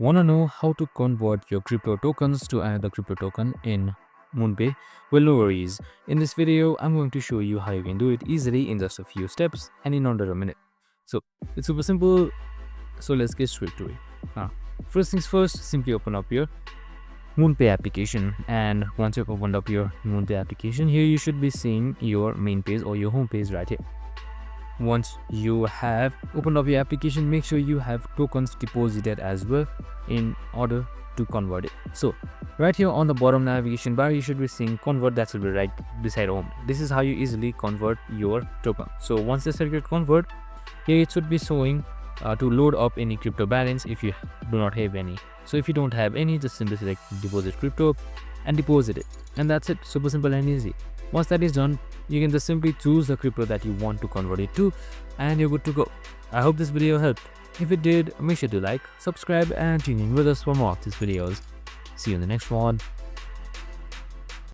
Want to know how to convert your crypto tokens to another crypto token in MoonPay? Well, no worries. In this video, I'm going to show you how you can do it easily in just a few steps and in under a minute. So it's super simple. So let's get straight to it. First things first, simply open up your MoonPay application, and once you've opened up your MoonPay application, here you should be seeing your main page or your home page right here. Once you have opened up your application, make sure you have tokens deposited as well in order to convert it. So right here on the bottom navigation bar, you should be seeing convert. That will be right beside home. This is how you easily convert your token. So once the circuit convert, here it should be showing to load up any crypto balance if you do not have any. So if you don't have any, just simply select deposit crypto and deposit it, and that's it. Super simple and easy. Once that is done, you can just simply choose the crypto that you want to convert it to, and you're good to go. I hope this video helped. If it did, make sure to like, subscribe, and tune in with us for more of these videos. See you in the next one.